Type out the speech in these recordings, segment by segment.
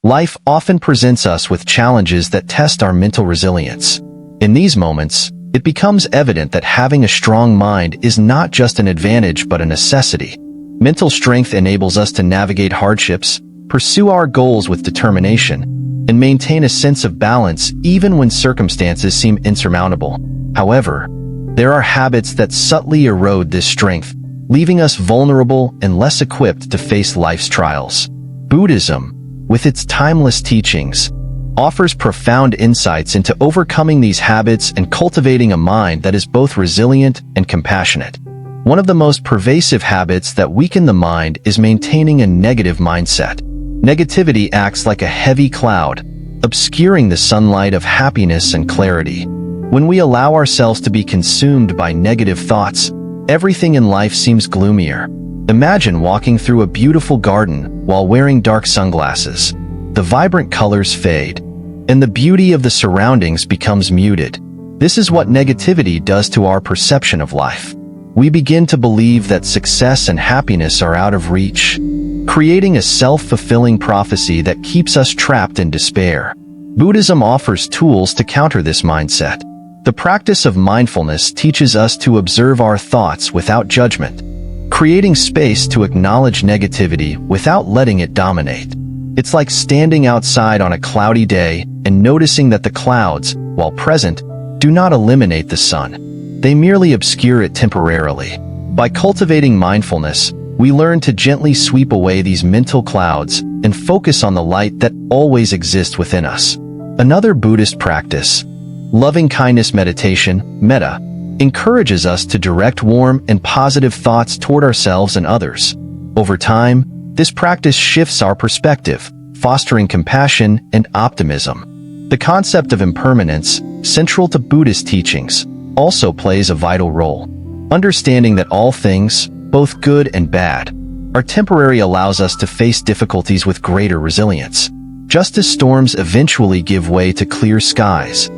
Life often presents us with challenges that test our mental resilience. In these moments, it becomes evident that having a strong mind is not just an advantage but a necessity. Mental strength enables us to navigate hardships, pursue our goals with determination, and maintain a sense of balance even when circumstances seem insurmountable. However, there are habits that subtly erode this strength, leaving us vulnerable and less equipped to face life's trials. Buddhism, with its timeless teachings, offers profound insights into overcoming these habits and cultivating a mind that is both resilient and compassionate. One of the most pervasive habits that weaken the mind is maintaining a negative mindset. Negativity acts like a heavy cloud, obscuring the sunlight of happiness and clarity. When we allow ourselves to be consumed by negative thoughts, everything in life seems gloomier. Imagine walking through a beautiful garden while wearing dark sunglasses. The vibrant colors fade, and the beauty of the surroundings becomes muted. This is what negativity does to our perception of life. We begin to believe that success and happiness are out of reach, creating a self-fulfilling prophecy that keeps us trapped in despair. Buddhism offers tools to counter this mindset. The practice of mindfulness teaches us to observe our thoughts without judgment, creating space to acknowledge negativity without letting it dominate. It's like standing outside on a cloudy day and noticing that the clouds, while present, do not eliminate the sun. They merely obscure it temporarily. By cultivating mindfulness, we learn to gently sweep away these mental clouds and focus on the light that always exists within us. Another Buddhist practice, loving-kindness meditation, metta, encourages us to direct warm and positive thoughts toward ourselves and others. Over time, this practice shifts our perspective, fostering compassion and optimism. The concept of impermanence, central to Buddhist teachings, also plays a vital role. Understanding that all things, both good and bad, are temporary allows us to face difficulties with greater resilience. Just as storms eventually give way to clear skies,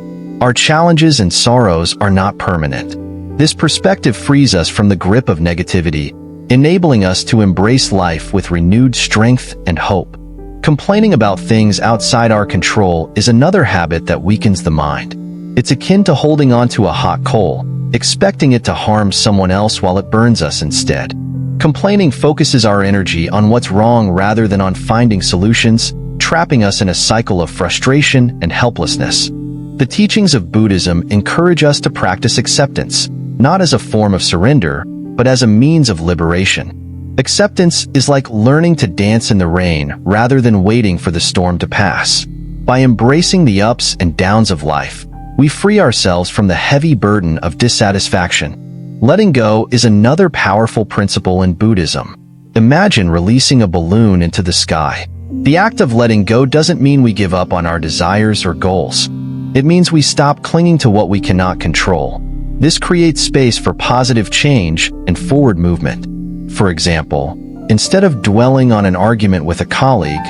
our challenges and sorrows are not permanent. This perspective frees us from the grip of negativity, enabling us to embrace life with renewed strength and hope. Complaining about things outside our control is another habit that weakens the mind. It's akin to holding on to a hot coal, expecting it to harm someone else while it burns us instead. Complaining focuses our energy on what's wrong rather than on finding solutions, trapping us in a cycle of frustration and helplessness. The teachings of Buddhism encourage us to practice acceptance, not as a form of surrender, but as a means of liberation. Acceptance is like learning to dance in the rain rather than waiting for the storm to pass. By embracing the ups and downs of life, we free ourselves from the heavy burden of dissatisfaction. Letting go is another powerful principle in Buddhism. Imagine releasing a balloon into the sky. The act of letting go doesn't mean we give up on our desires or goals. It means we stop clinging to what we cannot control. This creates space for positive change and forward movement. For example, instead of dwelling on an argument with a colleague,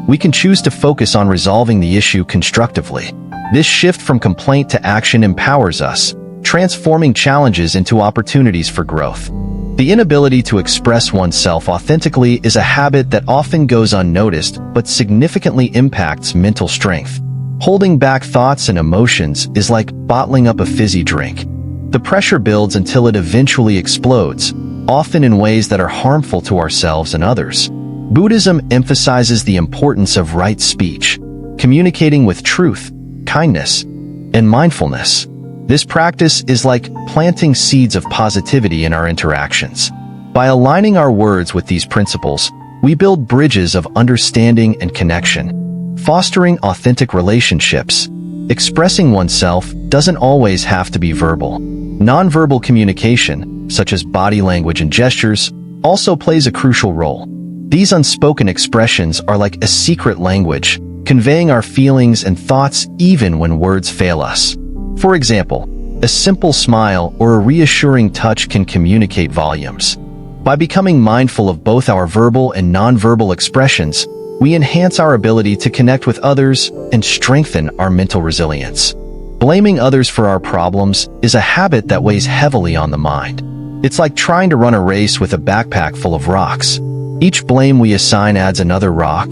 we can choose to focus on resolving the issue constructively. This shift from complaint to action empowers us, transforming challenges into opportunities for growth. The inability to express oneself authentically is a habit that often goes unnoticed but significantly impacts mental strength. Holding back thoughts and emotions is like bottling up a fizzy drink. The pressure builds until it eventually explodes, often in ways that are harmful to ourselves and others. Buddhism emphasizes the importance of right speech, communicating with truth, kindness, and mindfulness. This practice is like planting seeds of positivity in our interactions. By aligning our words with these principles, we build bridges of understanding and connection, fostering authentic relationships. Expressing oneself doesn't always have to be verbal. Nonverbal communication, such as body language and gestures, also plays a crucial role. These unspoken expressions are like a secret language, conveying our feelings and thoughts even when words fail us. For example, a simple smile or a reassuring touch can communicate volumes. By becoming mindful of both our verbal and nonverbal expressions, we enhance our ability to connect with others and strengthen our mental resilience. Blaming others for our problems is a habit that weighs heavily on the mind. It's like trying to run a race with a backpack full of rocks. Each blame we assign adds another rock,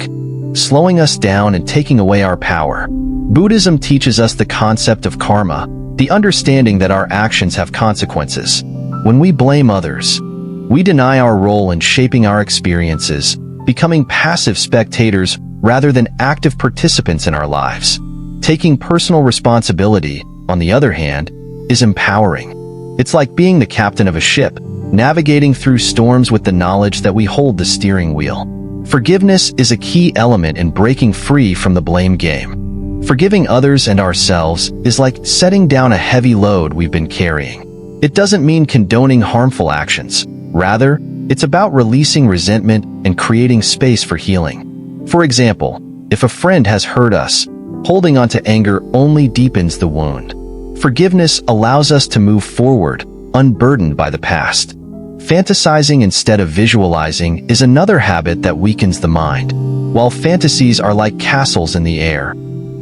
slowing us down and taking away our power. Buddhism teaches us the concept of karma, the understanding that our actions have consequences. When we blame others, we deny our role in shaping our experiences, becoming passive spectators rather than active participants in our lives. Taking personal responsibility, on the other hand, is empowering. It's like being the captain of a ship, navigating through storms with the knowledge that we hold the steering wheel. Forgiveness is a key element in breaking free from the blame game. Forgiving others and ourselves is like setting down a heavy load we've been carrying. It doesn't mean condoning harmful actions. Rather, it's about releasing resentment and creating space for healing. For example, if a friend has hurt us, holding on to anger only deepens the wound. Forgiveness allows us to move forward, unburdened by the past. Fantasizing instead of visualizing is another habit that weakens the mind. While fantasies are like castles in the air,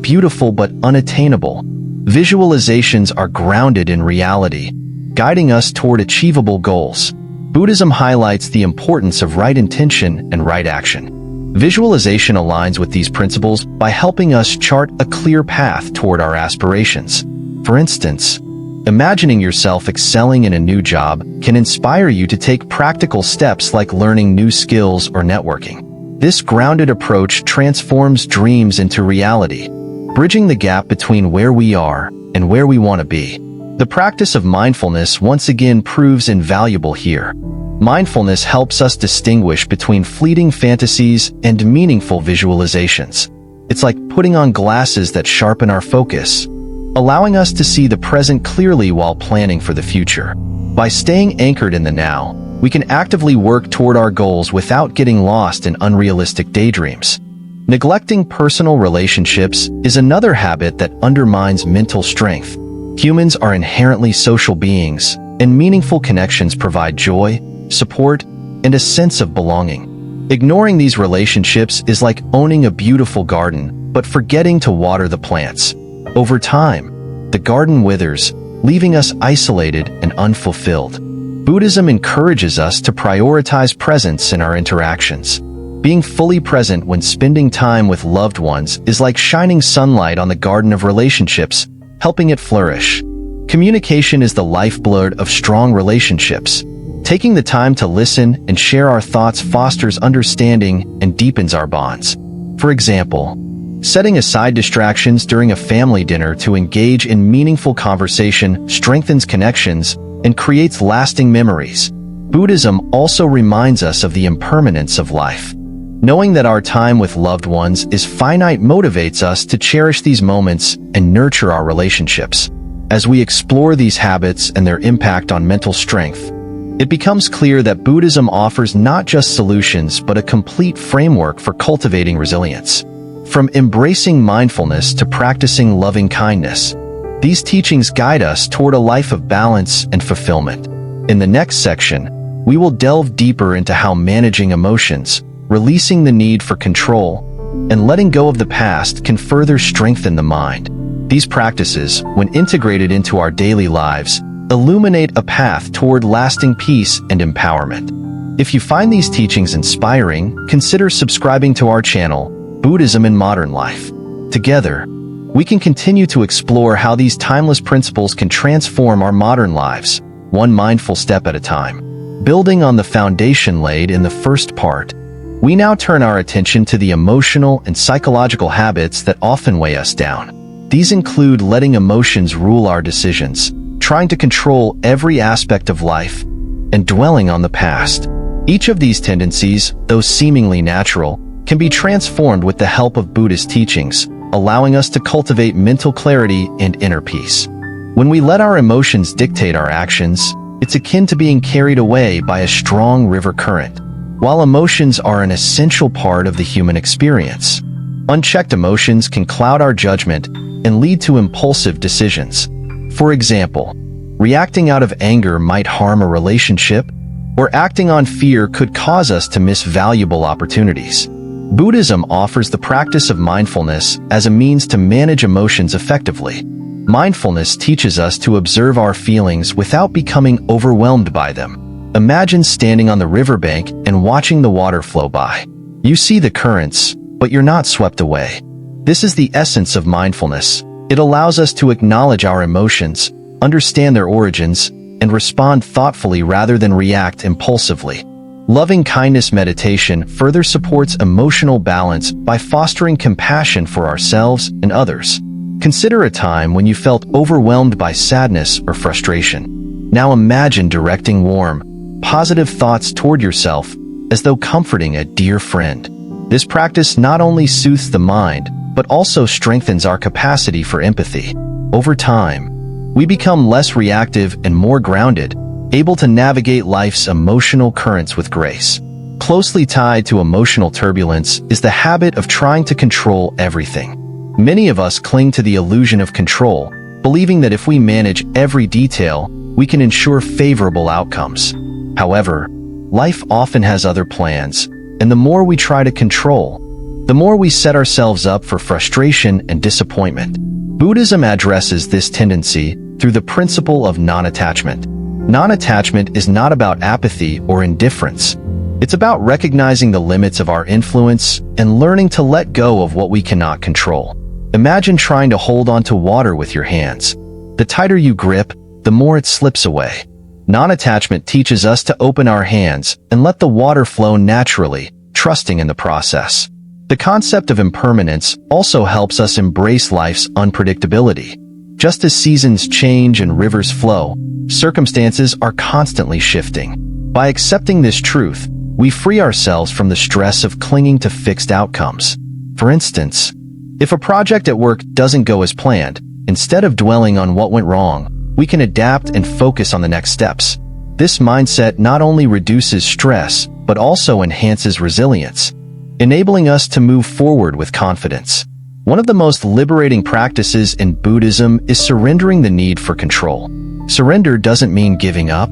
beautiful but unattainable, visualizations are grounded in reality, guiding us toward achievable goals. Buddhism highlights the importance of right intention and right action. Visualization aligns with these principles by helping us chart a clear path toward our aspirations. For instance, imagining yourself excelling in a new job can inspire you to take practical steps like learning new skills or networking. This grounded approach transforms dreams into reality, bridging the gap between where we are and where we want to be. The practice of mindfulness once again proves invaluable here. Mindfulness helps us distinguish between fleeting fantasies and meaningful visualizations. It's like putting on glasses that sharpen our focus, allowing us to see the present clearly while planning for the future. By staying anchored in the now, we can actively work toward our goals without getting lost in unrealistic daydreams. Neglecting personal relationships is another habit that undermines mental strength. Humans are inherently social beings, and meaningful connections provide joy, support, and a sense of belonging. Ignoring these relationships is like owning a beautiful garden, but forgetting to water the plants. Over time, the garden withers, leaving us isolated and unfulfilled. Buddhism encourages us to prioritize presence in our interactions. Being fully present when spending time with loved ones is like shining sunlight on the garden of relationships, helping it flourish. Communication is the lifeblood of strong relationships. Taking the time to listen and share our thoughts fosters understanding and deepens our bonds. For example, setting aside distractions during a family dinner to engage in meaningful conversation strengthens connections and creates lasting memories. Buddhism also reminds us of the impermanence of life. Knowing that our time with loved ones is finite motivates us to cherish these moments and nurture our relationships. As we explore these habits and their impact on mental strength, it becomes clear that Buddhism offers not just solutions but a complete framework for cultivating resilience. From embracing mindfulness to practicing loving kindness, these teachings guide us toward a life of balance and fulfillment. In the next section, we will delve deeper into how managing emotions, releasing the need for control, and letting go of the past can further strengthen the mind. These practices, when integrated into our daily lives, illuminate a path toward lasting peace and empowerment. If you find these teachings inspiring, consider subscribing to our channel, Buddhism in Modern Life. Together, we can continue to explore how these timeless principles can transform our modern lives, one mindful step at a time. Building on the foundation laid in the first part, we now turn our attention to the emotional and psychological habits that often weigh us down. These include letting emotions rule our decisions, trying to control every aspect of life, and dwelling on the past. Each of these tendencies, though seemingly natural, can be transformed with the help of Buddhist teachings, allowing us to cultivate mental clarity and inner peace. When we let our emotions dictate our actions, it's akin to being carried away by a strong river current. While emotions are an essential part of the human experience, unchecked emotions can cloud our judgment and lead to impulsive decisions. For example, reacting out of anger might harm a relationship, or acting on fear could cause us to miss valuable opportunities. Buddhism offers the practice of mindfulness as a means to manage emotions effectively. Mindfulness teaches us to observe our feelings without becoming overwhelmed by them. Imagine standing on the riverbank and watching the water flow by. You see the currents, but you're not swept away. This is the essence of mindfulness. It allows us to acknowledge our emotions, understand their origins, and respond thoughtfully rather than react impulsively. Loving kindness meditation further supports emotional balance by fostering compassion for ourselves and others. Consider a time when you felt overwhelmed by sadness or frustration. Now imagine directing warm, positive thoughts toward yourself as though comforting a dear friend. This practice not only soothes the mind, but also strengthens our capacity for empathy. Over time, we become less reactive and more grounded, able to navigate life's emotional currents with grace. Closely tied to emotional turbulence is the habit of trying to control everything. Many of us cling to the illusion of control, believing that if we manage every detail, we can ensure favorable outcomes. However, life often has other plans, and the more we try to control, the more we set ourselves up for frustration and disappointment. Buddhism addresses this tendency through the principle of non-attachment. Non-attachment is not about apathy or indifference. It's about recognizing the limits of our influence and learning to let go of what we cannot control. Imagine trying to hold on to water with your hands. The tighter you grip, the more it slips away. Non-attachment teaches us to open our hands and let the water flow naturally, trusting in the process. The concept of impermanence also helps us embrace life's unpredictability. Just as seasons change and rivers flow, circumstances are constantly shifting. By accepting this truth, we free ourselves from the stress of clinging to fixed outcomes. For instance, if a project at work doesn't go as planned, instead of dwelling on what went wrong, we can adapt and focus on the next steps. This mindset not only reduces stress, but also enhances resilience, enabling us to move forward with confidence. One of the most liberating practices in Buddhism is surrendering the need for control. Surrender doesn't mean giving up.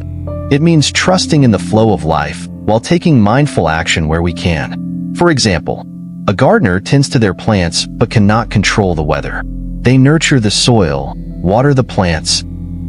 It means trusting in the flow of life while taking mindful action where we can. For example, a gardener tends to their plants but cannot control the weather. They nurture the soil, water the plants,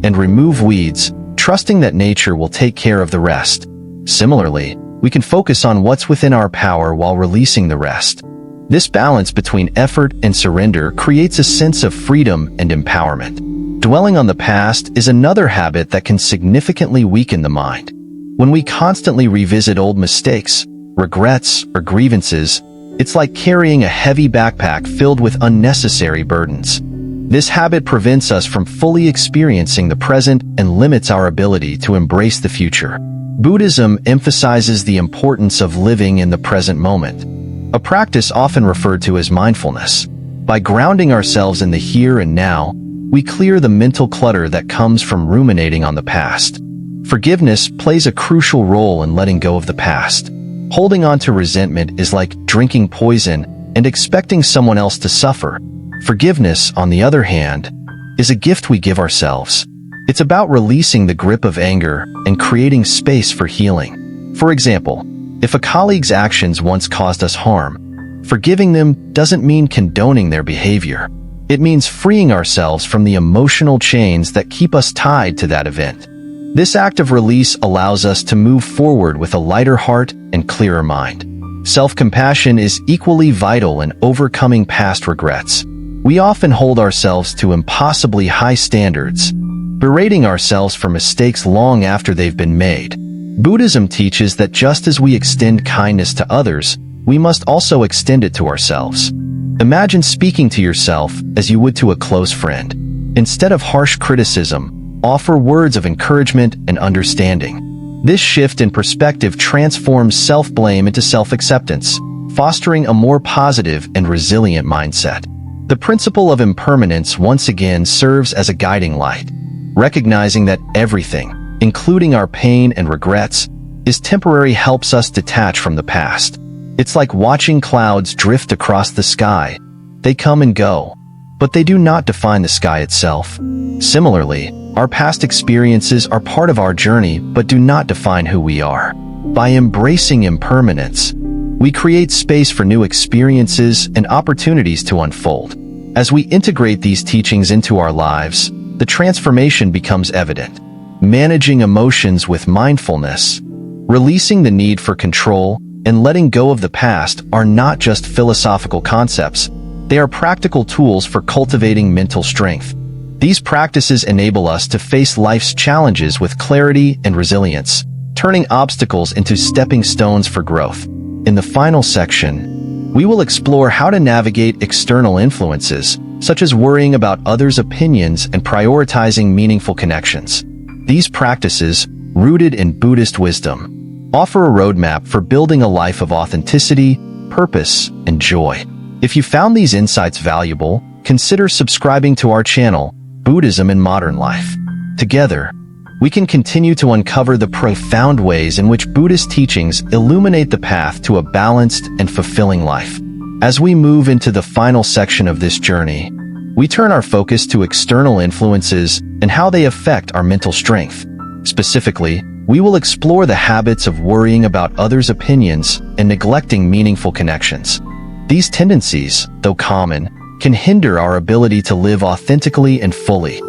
and remove weeds, trusting that nature will take care of the rest. Similarly, we can focus on what's within our power while releasing the rest. This balance between effort and surrender creates a sense of freedom and empowerment. Dwelling on the past is another habit that can significantly weaken the mind. When we constantly revisit old mistakes, regrets, or grievances, it's like carrying a heavy backpack filled with unnecessary burdens. This habit prevents us from fully experiencing the present and limits our ability to embrace the future. Buddhism emphasizes the importance of living in the present moment, a practice often referred to as mindfulness. By grounding ourselves in the here and now, we clear the mental clutter that comes from ruminating on the past. Forgiveness plays a crucial role in letting go of the past. Holding on to resentment is like drinking poison and expecting someone else to suffer. Forgiveness, on the other hand, is a gift we give ourselves. It's about releasing the grip of anger and creating space for healing. For example, if a colleague's actions once caused us harm, forgiving them doesn't mean condoning their behavior. It means freeing ourselves from the emotional chains that keep us tied to that event. This act of release allows us to move forward with a lighter heart and clearer mind. Self-compassion is equally vital in overcoming past regrets. We often hold ourselves to impossibly high standards, berating ourselves for mistakes long after they've been made. Buddhism teaches that just as we extend kindness to others, we must also extend it to ourselves. Imagine speaking to yourself as you would to a close friend. Instead of harsh criticism, offer words of encouragement and understanding. This shift in perspective transforms self-blame into self-acceptance, fostering a more positive and resilient mindset. The principle of impermanence once again serves as a guiding light. Recognizing that everything, including our pain and regrets, is temporary helps us detach from the past. It's like watching clouds drift across the sky. They come and go, but they do not define the sky itself. Similarly, our past experiences are part of our journey but do not define who we are. By embracing impermanence, we create space for new experiences and opportunities to unfold. As we integrate these teachings into our lives, the transformation becomes evident. Managing emotions with mindfulness, releasing the need for control, and letting go of the past are not just philosophical concepts. They are practical tools for cultivating mental strength. These practices enable us to face life's challenges with clarity and resilience, turning obstacles into stepping stones for growth. In the final section, we will explore how to navigate external influences, such as worrying about others' opinions and prioritizing meaningful connections. These practices, rooted in Buddhist wisdom, offer a roadmap for building a life of authenticity, purpose, and joy. If you found these insights valuable, consider subscribing to our channel, Buddhism in Modern Life. Together, we can continue to uncover the profound ways in which Buddhist teachings illuminate the path to a balanced and fulfilling life. As we move into the final section of this journey, we turn our focus to external influences and how they affect our mental strength. Specifically, we will explore the habits of worrying about others' opinions and neglecting meaningful connections. These tendencies, though common, can hinder our ability to live authentically and fully.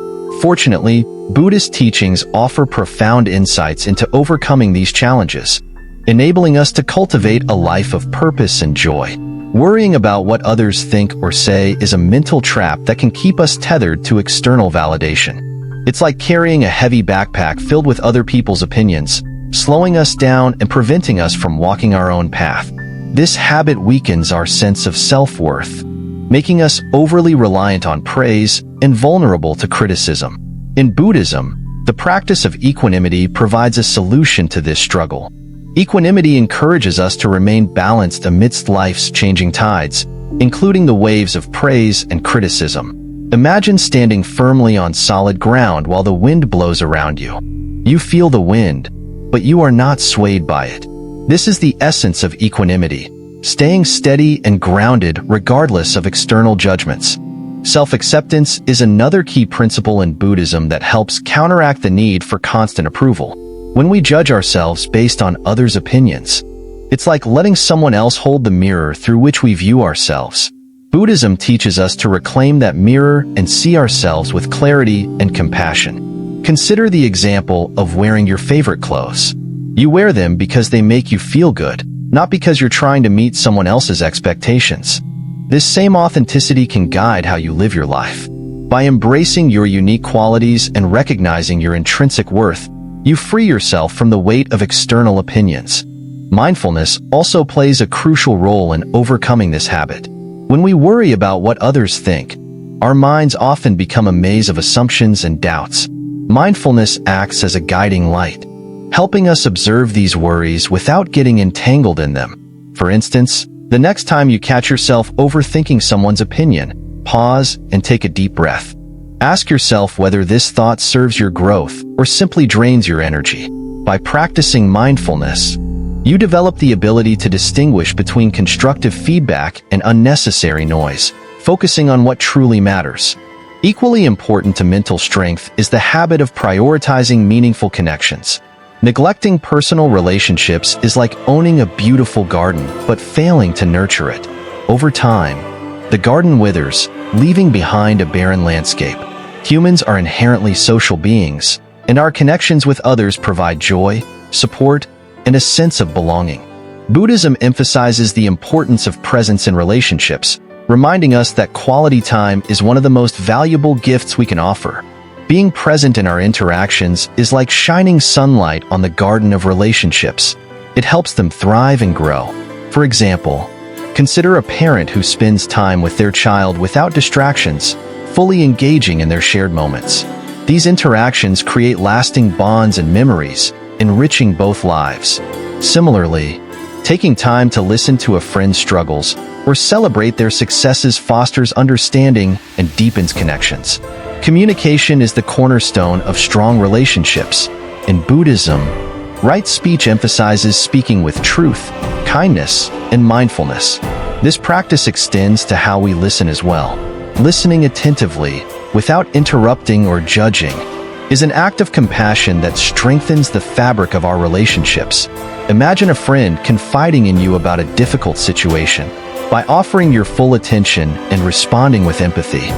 Fortunately, Buddhist teachings offer profound insights into overcoming these challenges, enabling us to cultivate a life of purpose and joy. Worrying about what others think or say is a mental trap that can keep us tethered to external validation. It's like carrying a heavy backpack filled with other people's opinions, slowing us down and preventing us from walking our own path. This habit weakens our sense of self-worth, making us overly reliant on praise and vulnerable to criticism. In Buddhism, the practice of equanimity provides a solution to this struggle. Equanimity encourages us to remain balanced amidst life's changing tides, including the waves of praise and criticism. Imagine standing firmly on solid ground while the wind blows around you. You feel the wind, but you are not swayed by it. This is the essence of equanimity, staying steady and grounded regardless of external judgments. Self-acceptance is another key principle in Buddhism that helps counteract the need for constant approval. When we judge ourselves based on others' opinions, it's like letting someone else hold the mirror through which we view ourselves. Buddhism teaches us to reclaim that mirror and see ourselves with clarity and compassion. Consider the example of wearing your favorite clothes. You wear them because they make you feel good, not because you're trying to meet someone else's expectations. This same authenticity can guide how you live your life. By embracing your unique qualities and recognizing your intrinsic worth, you free yourself from the weight of external opinions. Mindfulness also plays a crucial role in overcoming this habit. When we worry about what others think, our minds often become a maze of assumptions and doubts. Mindfulness acts as a guiding light, helping us observe these worries without getting entangled in them. For instance, the next time you catch yourself overthinking someone's opinion, pause and take a deep breath. Ask yourself whether this thought serves your growth or simply drains your energy. By practicing mindfulness, you develop the ability to distinguish between constructive feedback and unnecessary noise, focusing on what truly matters. Equally important to mental strength is the habit of prioritizing meaningful connections. Neglecting personal relationships is like owning a beautiful garden but failing to nurture it. Over time, the garden withers, leaving behind a barren landscape. Humans are inherently social beings, and our connections with others provide joy, support, and a sense of belonging. Buddhism emphasizes the importance of presence in relationships, reminding us that quality time is one of the most valuable gifts we can offer. Being present in our interactions is like shining sunlight on the garden of relationships. It helps them thrive and grow. For example, consider a parent who spends time with their child without distractions, fully engaging in their shared moments. These interactions create lasting bonds and memories, enriching both lives. Similarly, taking time to listen to a friend's struggles or celebrate their successes fosters understanding and deepens connections. Communication is the cornerstone of strong relationships. In Buddhism, right speech emphasizes speaking with truth, kindness, and mindfulness. This practice extends to how we listen as well. Listening attentively, without interrupting or judging, is an act of compassion that strengthens the fabric of our relationships. Imagine a friend confiding in you about a difficult situation. By offering your full attention and responding with empathy,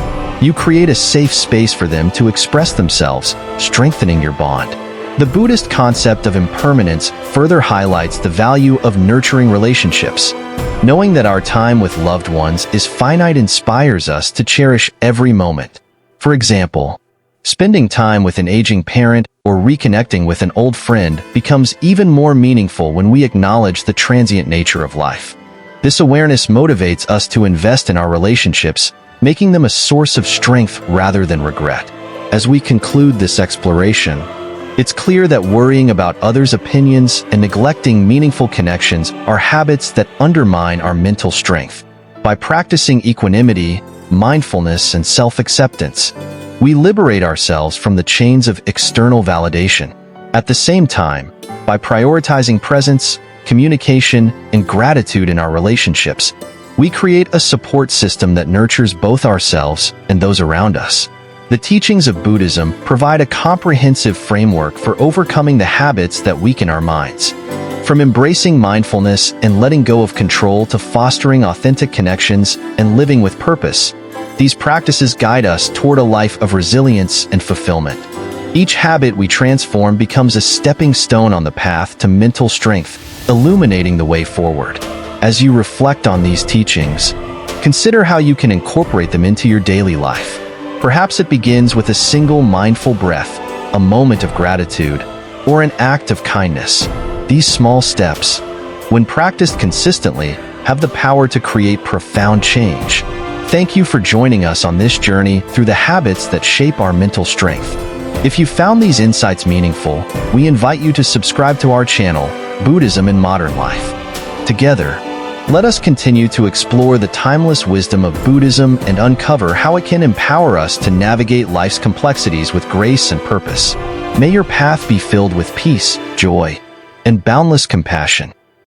you create a safe space for them to express themselves, strengthening your bond. The Buddhist concept of impermanence further highlights the value of nurturing relationships. Knowing that our time with loved ones is finite inspires us to cherish every moment. For example, spending time with an aging parent or reconnecting with an old friend becomes even more meaningful when we acknowledge the transient nature of life. This awareness motivates us to invest in our relationships, making them a source of strength rather than regret. As we conclude this exploration, it's clear that worrying about others' opinions and neglecting meaningful connections are habits that undermine our mental strength. By practicing equanimity, mindfulness, and self-acceptance, we liberate ourselves from the chains of external validation. At the same time, by prioritizing presence, communication, and gratitude in our relationships, we create a support system that nurtures both ourselves and those around us. The teachings of Buddhism provide a comprehensive framework for overcoming the habits that weaken our minds. From embracing mindfulness and letting go of control to fostering authentic connections and living with purpose, these practices guide us toward a life of resilience and fulfillment. Each habit we transform becomes a stepping stone on the path to mental strength, illuminating the way forward. As you reflect on these teachings, consider how you can incorporate them into your daily life. Perhaps it begins with a single mindful breath, a moment of gratitude, or an act of kindness. These small steps, when practiced consistently, have the power to create profound change. Thank you for joining us on this journey through the habits that shape our mental strength. If you found these insights meaningful, we invite you to subscribe to our channel, Buddhism in Modern Life. Together, let us continue to explore the timeless wisdom of Buddhism and uncover how it can empower us to navigate life's complexities with grace and purpose. May your path be filled with peace, joy, and boundless compassion.